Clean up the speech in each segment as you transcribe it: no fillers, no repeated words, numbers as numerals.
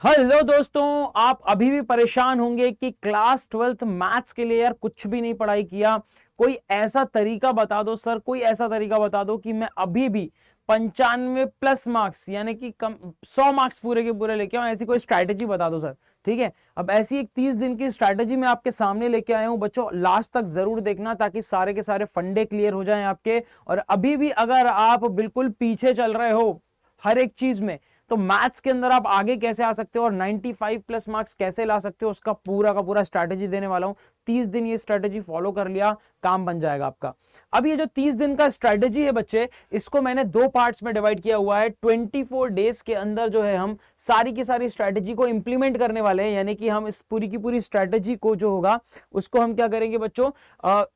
Hello दोस्तों, आप अभी भी परेशान होंगे कि क्लास 12th मैथ्स के लिए यार कुछ भी नहीं पढ़ाई किया। कोई ऐसा तरीका बता दो सर, कोई ऐसा तरीका बता दो कि मैं अभी भी 95+ मार्क्स यानी कि कम 100 मार्क्स पूरे के पूरे लेके आऊं। ऐसी कोई स्ट्रैटेजी बता दो सर। ठीक है, अब ऐसी एक 30 दिन की स्ट्रैटेजी मैं आपके सामने लेके आया हूं बच्चों, लास्ट तक जरूर देखना ताकि सारे के सारे फंडे क्लियर हो जाएं आपके। और अभी भी अगर आप बिल्कुल पीछे चल रहे हो हर एक चीज में, तो मैथ्स के अंदर आप आगे कैसे आ सकते हो और 95+ मार्क्स कैसे ला सकते हो, उसका पूरा का पूरा स्ट्रैटेजी देने वाला हूं। 30 दिन ये स्ट्रैटेजी फॉलो कर लिया, काम बन जाएगा आपका। अब ये जो 30 दिन का स्ट्रैटेजी है बच्चे, इसको मैंने दो पार्ट्स में डिवाइड किया हुआ है। 24 डेज के अंदर जो है हम सारी की सारी स्ट्रैटेजी को इंप्लीमेंट करने वाले हैं, यानी कि हम इस पूरी की पूरी स्ट्रैटेजी को जो होगा उसको हम क्या करेंगे बच्चों,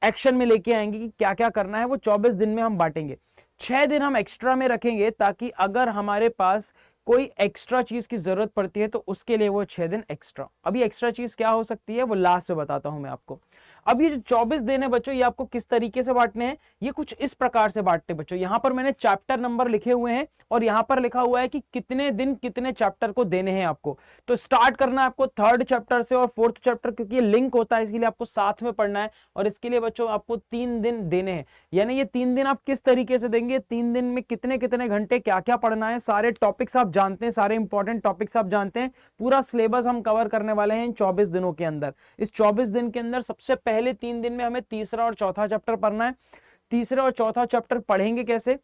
एक्शन में लेके आएंगे कि क्या क्या करना है। वो 24 दिन में हम बांटेंगे। 6 दिन हम एक्स्ट्रा में रखेंगे ताकि अगर हमारे पास कोई एक्स्ट्रा चीज की जरूरत पड़ती है तो उसके लिए वो 6 दिन एक्स्ट्रा। अभी एक्स्ट्रा चीज क्या हो सकती है वो लास्ट में बताता हूं मैं आपको। अब ये जो 24 दिन है बच्चों, ये आपको किस तरीके से बांटने हैं, ये कुछ इस प्रकार से बांटते हैं बच्चों। यहां पर मैंने चैप्टर नंबर लिखे हुए हैं और यहां पर लिखा हुआ है कि कितने दिन कितने चैप्टर को देने हैं आपको। तो स्टार्ट करना है आपको 3rd चैप्टर से और 4th चैप्टर, क्योंकि ये लिंक होता है इसलिए आपको साथ में पढ़ना है। और इसके लिए बच्चों आपको 3 दिन देने हैं। यानी ये 3 दिन आप किस तरीके से देंगे, 3 दिन में कितने कितने घंटे क्या क्या पढ़ना है, सारे टॉपिक्स आप जानते हैं, सारे इंपॉर्टेंट टॉपिक्स आप जानते हैं। पूरा सिलेबस हम कवर करने वाले हैं इन 24 दिनों के अंदर। इस 24 दिन के अंदर सबसे पहले 3 दिन में हमें तीसरा और चौथा चैप्टर पढ़ना है। तीसरा और चौथा चैप्टर पढ़ेंगे कैसे,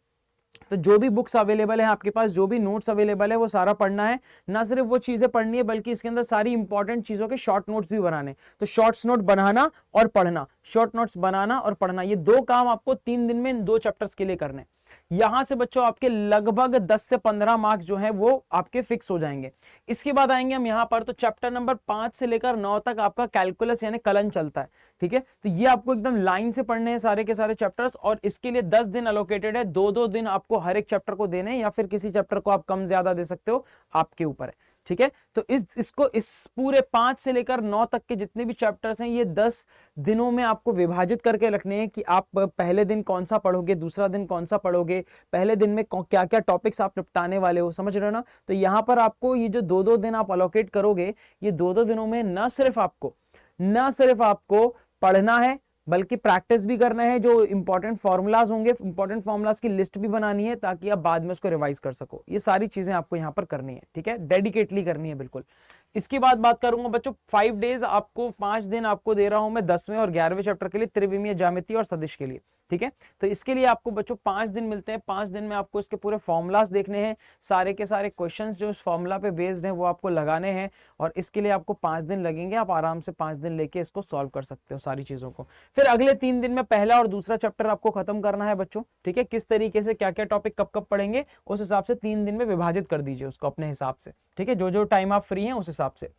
तो जो भी बुक्स अवेलेबल है आपके पास, जो भी नोट्स अवेलेबल है वो सारा पढ़ना है। ना सिर्फ वो चीजें पढ़नी है बल्कि इसके अंदर सारी इंपॉर्टेंट चीजों के शॉर्ट नोट्स भी बनाने। तो शॉर्ट्स नोट बनाना और पढ़ना, शॉर्ट नोट्स बनाना और पढ़ना, ये दो काम आपको 3 दिन में इन 2 चैप्टर्स के लिए करने। यहां से बच्चों आपके लगभग 10 से 15 मार्क्स जो है वो आपके फिक्स हो जाएंगे। इसके बाद आएंगे हम यहां पर, तो चैप्टर नंबर 5 से लेकर 9 तक आपका कैलकुलस यानी कलन चलता है। ठीक है, तो ये आपको एकदम लाइन से पढ़ने हैं सारे के सारे चैप्टर्स, और इसके लिए 10 दिन अलोकेटेड है। 2-2 दिन आपको हर एक चैप्टर को देने हैं, या फिर किसी चैप्टर को आप कम ज्यादा दे सकते हो, आपके ऊपर है। ठीक है, तो इसको इस पूरे 5 से लेकर 9 तक के जितने भी चैप्टर्स हैं ये 10 दिनों में आपको विभाजित करके रखने हैं कि आप पहले दिन कौन सा पढ़ोगे, दूसरा दिन कौन सा पढ़ोगे, पहले दिन में क्या क्या टॉपिक्स आप निपटाने वाले हो, समझ रहे हो ना। तो यहां पर आपको ये जो 2-2 दिन आप अलोकेट करोगे, ये 2-2 दिनों में न सिर्फ आपको पढ़ना है बल्कि प्रैक्टिस भी करना है। जो इंपॉर्टेंट फॉर्मूलाज होंगे, इंपॉर्टेंट फॉर्मूलाज की लिस्ट भी बनानी है ताकि आप बाद में उसको रिवाइज कर सको। ये सारी चीजें आपको यहां पर करनी है। ठीक है, डेडिकेटली करनी है बिल्कुल। इसके बाद बात करूंगा बच्चों 5 डेज आपको, 5 दिन आपको दे रहा हूं मैं 10वें और 11वें चैप्टर के लिए, त्रिविमीय ज्यामिति और सदिश के लिए। ठीक है, तो इसके लिए आपको बच्चों 5 दिन मिलते हैं। 5 दिन में आपको इसके पूरे फॉर्मूलाज देखने हैं, सारे के सारे क्वेश्चंस जो इस फॉर्मूला पे बेस्ड हैं वो आपको लगाने हैं, और इसके लिए आपको 5 दिन लगेंगे। आप आराम से 5 दिन लेके इसको सॉल्व कर सकते हो सारी चीजों को। फिर अगले 3 दिन में पहला और दूसरा चैप्टर आपको खत्म करना है बच्चों। ठीक है, किस तरीके से क्या क्या टॉपिक कब कब पढ़ेंगे उस हिसाब से 3 दिन में विभाजित कर दीजिए उसको अपने हिसाब से। ठीक है, जो जो टाइम आप फ्री हैं उस हिसाब से।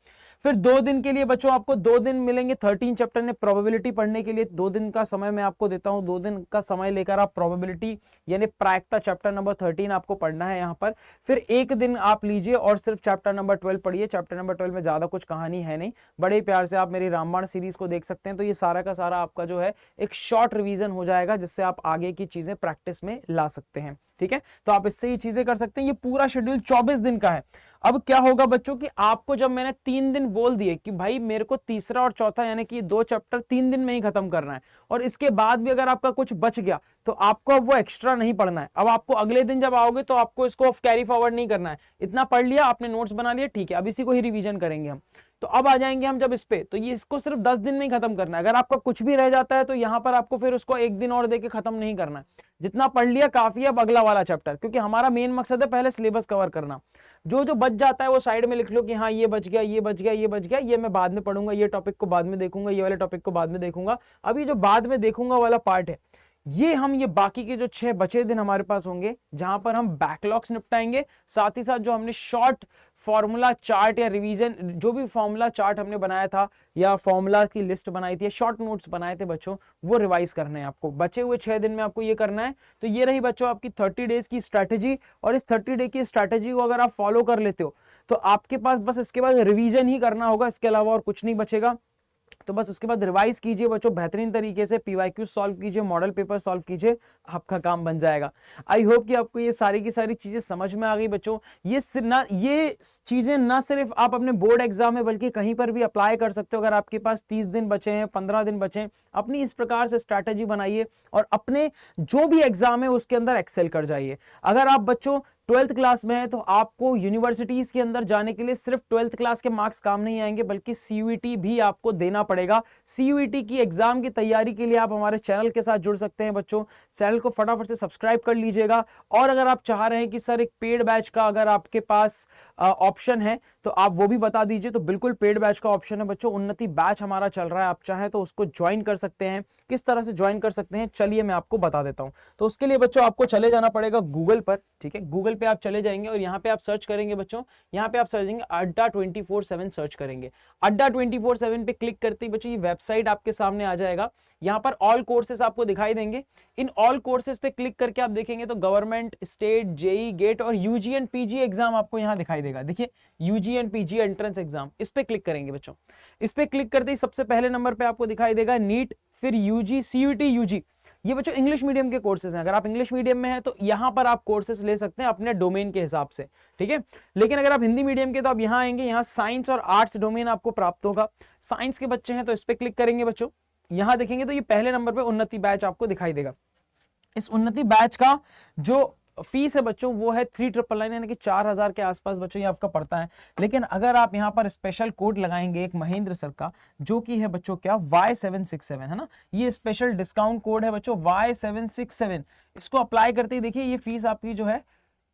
फिर 2 दिन के लिए बच्चों आपको 2 दिन मिलेंगे 13 चैप्टर ने प्रोबेबिलिटी पढ़ने के लिए। 2 दिन का समय मैं आपको देता हूं। 2 दिन का समय लेकर आप प्रोबेबिलिटी यानी प्रायिकता चैप्टर नंबर 13 आपको पढ़ना है यहां पर। फिर 1 दिन आप लीजिए और सिर्फ चैप्टर नंबर 12 पढ़िए। चैप्टर नंबर 12 में ज्यादा कुछ कहानी है नहीं, बड़े प्यार से आप मेरी रामबाण सीरीज को देख सकते हैं। तो ये सारा का सारा आपका जो है एक शॉर्ट रिवीजन हो जाएगा, जिससे आप आगे की चीजें प्रैक्टिस में ला सकते हैं। ठीक है, तो आप इससे ये चीजें कर सकते हैं। ये पूरा शेड्यूल 24 दिन का है। अब क्या होगा बच्चों कि आपको जब मैंने 3 दिन बोल दिए कि भाई मेरे को तीसरा और चौथा यानी कि 2 चैप्टर 3 दिन में ही खत्म करना है, और इसके बाद भी अगर आपका कुछ बच गया तो आपको अब वो एक्स्ट्रा नहीं पढ़ना है। अब आपको अगले दिन जब आओगे तो आपको इसको कैरी फॉरवर्ड नहीं करना है। इतना पढ़ लिया आपने, नोट्स बना लिया, ठीक है, अब इसी को ही रिवीजन करेंगे हम। तो अब आ जाएंगे हम जब इस पे, तो ये इसको सिर्फ 10 दिन में ही खत्म करना है। अगर आपका कुछ भी रह जाता है तो यहां पर आपको फिर उसको 1 दिन और देके खत्म नहीं करना है। जितना पढ़ लिया काफी है, अब अगला वाला चैप्टर, क्योंकि हमारा मेन मकसद है पहले सिलेबस कवर करना। जो जो बच जाता है वो साइड में लिख लो कि हाँ ये बच गया, ये बच गया, ये बच गया, ये मैं बाद में पढ़ूंगा, ये टॉपिक को बाद में देखूंगा, ये वाले टॉपिक को बाद में देखूंगा। अभी जो बाद में देखूंगा वाला पार्ट है, ये बाकी के जो 6 बचे दिन हमारे पास होंगे जहां पर हम बैकलॉग्स निपटाएंगे। साथ ही साथ जो हमने शॉर्ट फॉर्मूला चार्ट या रिवीजन, जो भी फॉर्मूला चार्ट हमने बनाया था या फॉर्मूला की लिस्ट बनाई थी या शॉर्ट नोट्स बनाए थे बच्चों, वो रिवाइज करने हैं आपको। बचे हुए 6 दिन में आपको ये करना है। तो ये रही बच्चों आपकी 30 डेज की स्ट्रैटेजी। और इस 30 डे की स्ट्रैटेजी को अगर आप फॉलो कर लेते हो तो आपके पास बस इसके बाद रिवीजन ही करना होगा, इसके अलावा और कुछ नहीं बचेगा। तो बस उसके बाद रिवाइज कीजिए बच्चों, बेहतरीन तरीके से पीवाईक्यू सॉल्व कीजिए, मॉडल पेपर सॉल्व कीजिए, आपका काम बन जाएगा। आई होप कि आपको ये सारी की सारी चीजें समझ में आ गई बच्चों। ये चीजें ना सिर्फ आप अपने बोर्ड एग्जाम में बल्कि कहीं पर भी अप्लाई कर सकते हो। अगर आपके पास 30 दिन बचे हैं, 15 दिन बचे हैं, अपनी इस प्रकार से स्ट्रैटेजी बनाइए और अपने जो भी एग्जाम है उसके अंदर एक्सेल कर जाइए। अगर आप बच्चों 12th क्लास में है तो आपको यूनिवर्सिटीज के अंदर जाने के लिए सिर्फ 12th क्लास के मार्क्स काम नहीं आएंगे, बल्कि सीयूईटी भी आपको देना पड़ेगा। सीयूईटी की एग्जाम की तैयारी के लिए आप हमारे चैनल के साथ जुड़ सकते हैं बच्चों। चैनल को फटाफट से सब्सक्राइब कर लीजिएगा। और अगर आप चाह रहे हैं कि सर एक पेड बैच का अगर आपके पास ऑप्शन है तो आप वो भी बता दीजिए, तो बिल्कुल पेड बैच का ऑप्शन है बच्चों। उन्नति बैच हमारा चल रहा है, आप चाहें तो उसको ज्वाइन कर सकते हैं। किस तरह से ज्वाइन कर सकते हैं चलिए मैं आपको बता देता हूं। तो उसके लिए बच्चों आपको चले जाना पड़ेगा गूगल पर, ठीक है। गूगल पे आप चले जाएंगे और यहाँ पे आप सर्च करेंगे बच्चों, यहाँ पे आप सर्चेंगे अड्डा 24/7 सर्च करेंगे। अड्डा 24/7 पे क्लिक करते ही बच्चों ये वेबसाइट आपके सामने आ जाएगा। यहाँ पर ऑल कोर्सेज आपको दिखाई देंगे। इन ऑल कोर्सेज पे क्लिक करके आप देखेंगे तो गवर्नमेंट, स्टेट, जेई, गेट और यूजी एंड पीजी एग्जाम आपको यहाँ दिखाई देगा। देखिए UG and PG entrance exam, इस पे क्लिक करेंगे बच्चों। इस पे क्लिक करते ही सबसे पहले नंबर पे आपको दिखाई देगा नीट, फिर यूजी, सीयूटी, यूजी। ये बच्चों इंग्लिश मीडियम के कोर्सेज हैं। अगर आप इंग्लिश मीडियम में हैं तो यहां पर आप कोर्सेज ले सकते हैं अपने डोमेन के हिसाब से, ठीक है। लेकिन अगर आप हिंदी मीडियम के तो आप यहां आएंगे, यहां साइंस और आर्ट्स डोमेन आपको प्राप्त होगा। साइंस के बच्चे हैं तो इस पे क्लिक करेंगे बच्चों। यहां देखेंगे तो ये पहले नंबर पे उन्नति बैच आपको दिखाई देगा। इस उन्नति बैच का जो फीस है बच्चों वो है 3,999 यानी कि 4,000 के आसपास बच्चों ये आपका पड़ता है। लेकिन अगर आप यहाँ पर स्पेशल कोड लगाएंगे एक महेंद्र सर का, जो कि है बच्चों क्या Y767 है ना, ये स्पेशल डिस्काउंट कोड है बच्चों Y767। इसको अप्लाई करते ही देखिए ये फीस आपकी जो है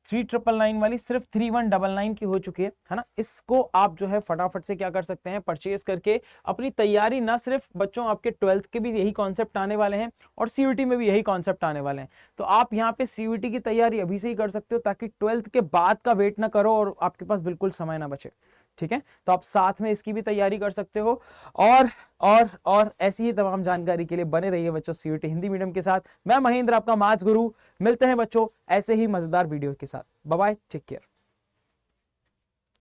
3,999 वाली सिर्फ 3,199 की हो चुकी है ना। इसको आप जो है फटाफट से क्या कर सकते हैं, परचेज करके अपनी तैयारी, ना सिर्फ बच्चों आपके 12th के भी यही कॉन्सेप्ट आने वाले हैं और सीयूटी में भी यही कॉन्सेप्ट आने वाले हैं, तो आप यहाँ पे सीयूटी की तैयारी अभी से ही कर सकते हो ताकि 12th के बाद का वेट ना करो और आपके पास बिल्कुल समय ना बचे, ठीक है। तो आप साथ में इसकी भी तैयारी कर सकते हो। और ऐसी ही तमाम जानकारी के लिए बने रहिए बच्चों सीयूटी हिंदी मीडियम के साथ। मैं महेंद्र आपका मैथ्स गुरु, मिलते हैं बच्चों ऐसे ही मजेदार वीडियो के साथ। Bye bye, take care.